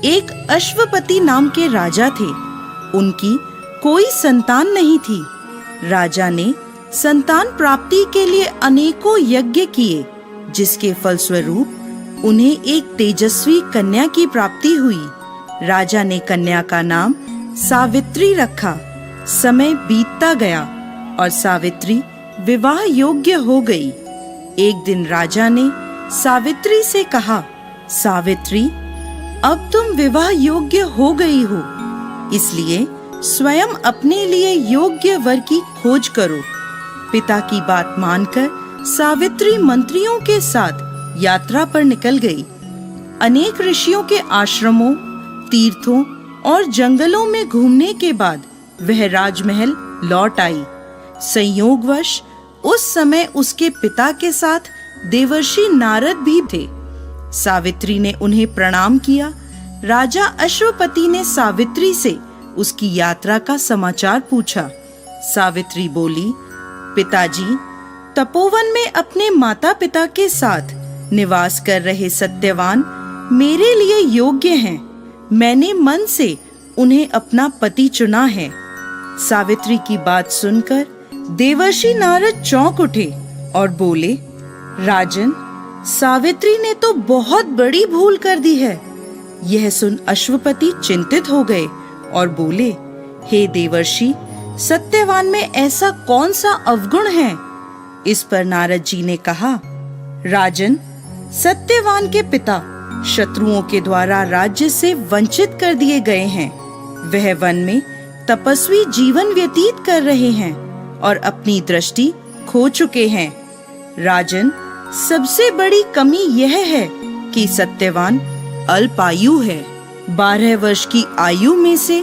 एक अश्वपति नाम के राजा थे। उनकी कोई संतान नहीं थी। राजा ने संतान प्राप्ति के लिए अनेकों यज्ञ किए, जिसके फलस्वरूप उन्हें एक तेजस्वी कन्या की प्राप्ति हुई। राजा ने कन्या का नाम सावित्री रखा। समय बीतता गया और सावित्री विवाह योग्य हो गई। एक दिन राजा ने सावित्री से कहा, सावित्री, अब तुम विवाह योग्य हो गई हो, इसलिए स्वयं अपने लिए योग्य वर की खोज करो। पिता की बात मानकर सावित्री मंत्रियों के साथ यात्रा पर निकल गई। अनेक ऋषियों के आश्रमों, तीर्थों और जंगलों में घूमने के बाद वह राजमहल लौट आई। संयोगवश उस समय उसके पिता के साथ देवर्षि नारद भी थे। सावित्री ने उन्हें प्रणाम किया। राजा अश्वपति ने सावित्री से उसकी यात्रा का समाचार पूछा। सावित्री बोली, पिताजी, तपोवन में अपने माता पिता के साथ निवास कर रहे सत्यवान मेरे लिए योग्य हैं। मैंने मन से उन्हें अपना पति चुना है। सावित्री की बात सुनकर देवर्षि नारद चौंक उठे और बोले, राजन, सावित्री ने तो बहुत बड़ी भूल कर दी है। यह सुन अश्वपति चिंतित हो गए और बोले, हे देवर्षि, सत्यवान में ऐसा कौन सा अवगुण है? इस पर नारद जी ने कहा, राजन, सत्यवान के पिता शत्रुओं के द्वारा राज्य से वंचित कर दिए गए हैं। वह वन में तपस्वी जीवन व्यतीत कर रहे हैं और अपनी दृष्टि खो चुके हैं। राजन, सबसे बड़ी कमी यह है कि सत्यवान अल्पायु है। 12 वर्ष की आयु में से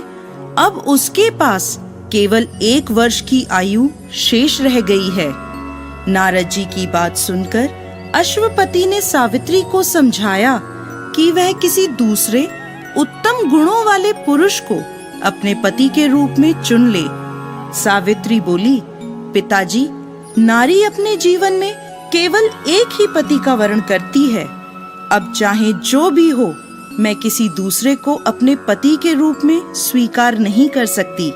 अब उसके पास केवल 1 वर्ष की आयु शेष रह गई है। नारद जी की बात सुनकर अश्वपति ने सावित्री को समझाया कि वह किसी दूसरे उत्तम गुणों वाले पुरुष को अपने पति के रूप में चुन ले। सावित्री बोली, पिताजी, नारी अपने जीवन में केवल एक ही पति का वर्ण करती है। अब चाहे जो भी हो, मैं किसी दूसरे को अपने पति के रूप में स्वीकार नहीं कर सकती।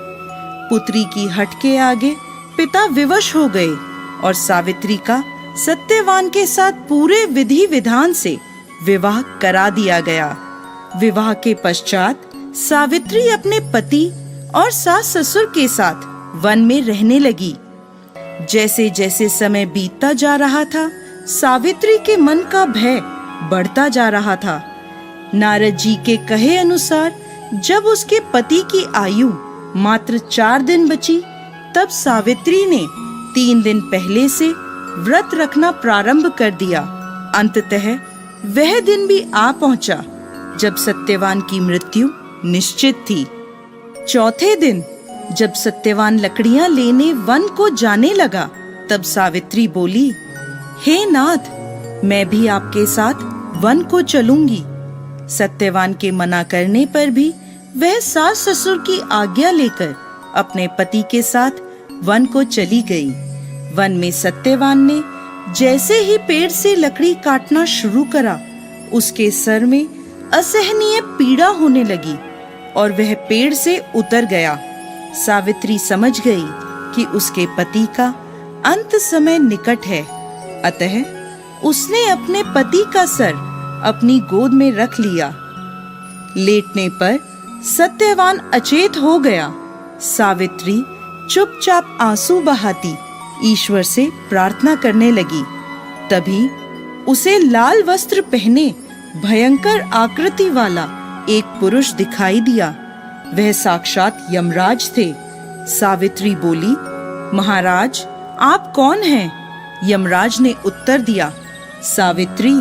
पुत्री की हठ के आगे पिता विवश हो गए और सावित्री का सत्यवान के साथ पूरे विधि विधान से विवाह करा दिया गया। विवाह के पश्चात सावित्री अपने पति और सास ससुर के साथ वन में रहने लगी। जैसे जैसे समय बीतता जा रहा था, सावित्री के मन का भय बढ़ता जा रहा था। नारद जी के कहे अनुसार जब उसके पति की आयु मात्र 4 दिन बची, तब सावित्री ने 3 दिन पहले से व्रत रखना प्रारंभ कर दिया। अंततः वह दिन भी आ पहुंचा जब सत्यवान की मृत्यु निश्चित थी। चौथे दिन जब सत्यवान लकड़ियां लेने वन को जाने लगा, तब सावित्री बोली, हे नाथ, मैं भी आपके साथ वन को चलूंगी। सत्यवान के मना करने पर भी वह सास ससुर की आज्ञा लेकर अपने पति के साथ वन को चली गई। वन में सत्यवान ने जैसे ही पेड़ से लकड़ी काटना शुरू करा, उसके सर में असहनीय पीड़ा होने लगी और वह पेड़ से उतर गया। सावित्री समझ गई कि उसके पति का अंत समय निकट है, अतः उसने अपने पति का सर अपनी गोद में रख लिया। लेटने पर सत्यवान अचेत हो गया। सावित्री चुपचाप आंसू बहाती ईश्वर से प्रार्थना करने लगी। तभी उसे लाल वस्त्र पहने भयंकर आकृति वाला एक पुरुष दिखाई दिया। वह साक्षात यमराज थे। सावित्री बोली, महाराज, आप कौन हैं? यमराज ने उत्तर दिया, सावित्री,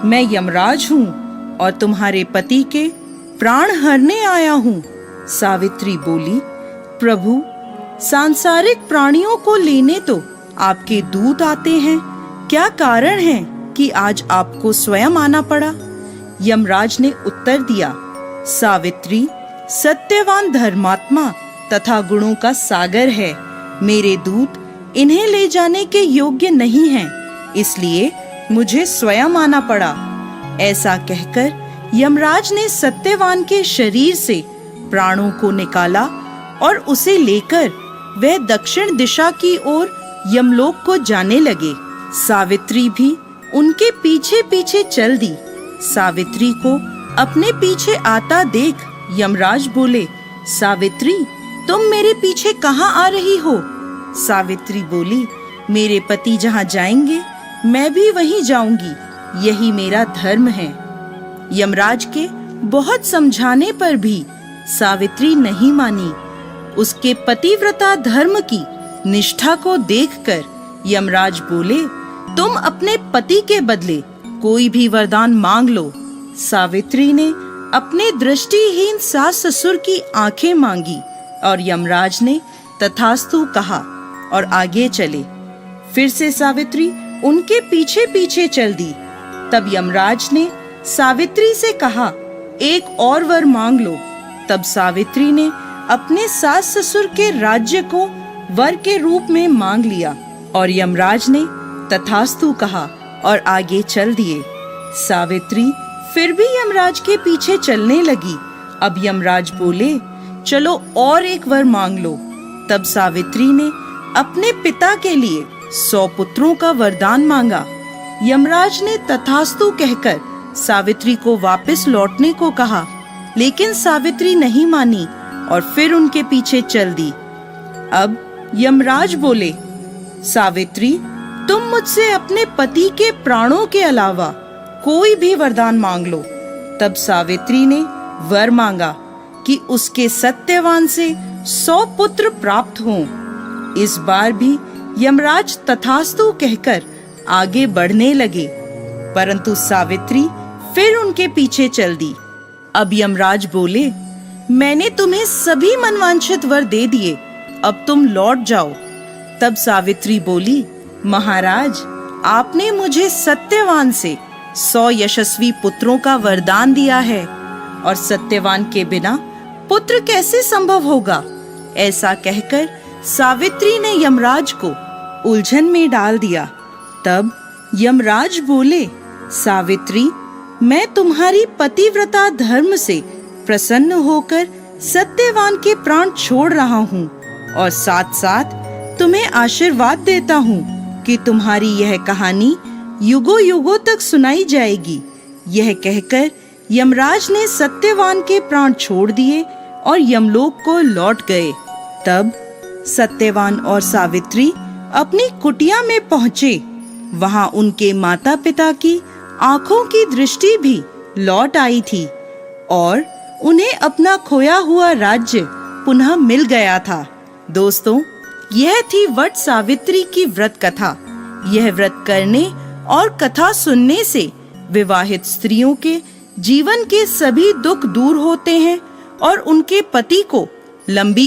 मैं यमराज हूँ और तुम्हारे पति के प्राण हरने आया हूँ। सावित्री बोली, प्रभु, सांसारिक प्राणियों को लेने तो आपके दूत आते हैं, क्या कारण है कि आज आपको स्वयं आना पड़ा? यमराज ने उत्तर दिया, सावित्री, सत्यवान धर्मात्मा तथा गुणों का सागर है। मेरे दूत इन्हें ले जाने के योग्य नहीं हैं, इसलिए मुझे स्वयं आना पड़ा। ऐसा कहकर यमराज ने सत्यवान के शरीर से प्राणों को निकाला और उसे लेकर वह दक्षिण दिशा की ओर यमलोक को जाने लगे। सावित्री भी उनके पीछे पीछे चल दी। सावित्री को अपने पीछे आता देख यमराज बोले, सावित्री, तुम मेरे पीछे कहाँ आ रही हो? सावित्री बोली, मेरे पति जहाँ जाएंगे मैं भी वहीं जाऊंगी, यही मेरा धर्म है। यमराज के बहुत समझाने पर भी सावित्री नहीं मानी। उसके पतिव्रता धर्म की निष्ठा को देखकर यमराज बोले, तुम अपने पति के बदले कोई भी वरदान मांग लो। सावित्री ने अपने दृष्टिहीन सास ससुर की आंखें मांगी और यमराज ने तथास्तु कहा और आगे चले। फिर से सावित्री उनके पीछे पीछे चल दी। तब यमराज ने सावित्री से कहा, एक और वर मांग लो। तब सावित्री ने अपने सास ससुर के राज्य को वर के रूप में मांग लिया और यमराज ने तथास्तु कहा और आगे चल दिए। सावित्री फिर भी यमराज के पीछे चलने लगी। अब यमराज बोले, चलो और एक वर मांग लो। तब सावित्री ने अपने पिता के लिए 100 पुत्रों का वरदान मांगा। यमराज ने तथास्तु कहकर सावित्री को वापस लौटने को कहा, लेकिन सावित्री नहीं मानी और फिर उनके पीछे चल दी। अब यमराज बोले, सावित्री, तुम मुझसे अपने पति के प्राणों के अलावा कोई भी वरदान मांग लो। तब सावित्री ने वर मांगा कि उसके सत्यवान से 100 पुत्र प्राप्त हों। इस बार भी यमराज तथास्तु कहकर आगे बढ़ने लगे, परंतु सावित्री फिर उनके पीछे चल दी। अब यमराज बोले, मैंने तुम्हें सभी मनवांछित वर दे दिए, अब तुम लौट जाओ। तब सावित्री बोली, महाराज, आपने मुझे सत्यवान से 100 यशस्वी पुत्रों का वरदान दिया है और सत्यवान के बिना पुत्र कैसे संभव होगा? ऐसा कहकर सावित्री ने यमराज को उलझन में डाल दिया। तब यमराज बोले, सावित्री, मैं तुम्हारी पतिव्रता धर्म से प्रसन्न होकर सत्यवान के प्राण छोड़ रहा हूँ और साथ साथ तुम्हें आशीर्वाद देता हूँ कि तुम्हारी यह कहानी युगों युगों तक सुनाई जाएगी। यह कहकर यमराज ने सत्यवान के प्राण छोड़ दिए और यमलोक को लौट गए। तब सत्यवान और सावित्री अपनी कुटिया में पहुँचे। वहाँ उनके माता पिता की आंखों की दृष्टि भी लौट आई थी और उन्हें अपना खोया हुआ राज्य पुनः मिल गया था। दोस्तों, यह थी वट सावित्री की व्रत कथा। यह व्रत करने और कथा सुनने से विवाहित स्त्रियों के जीवन के सभी दुख दूर होते हैं और उनके पति को लंबी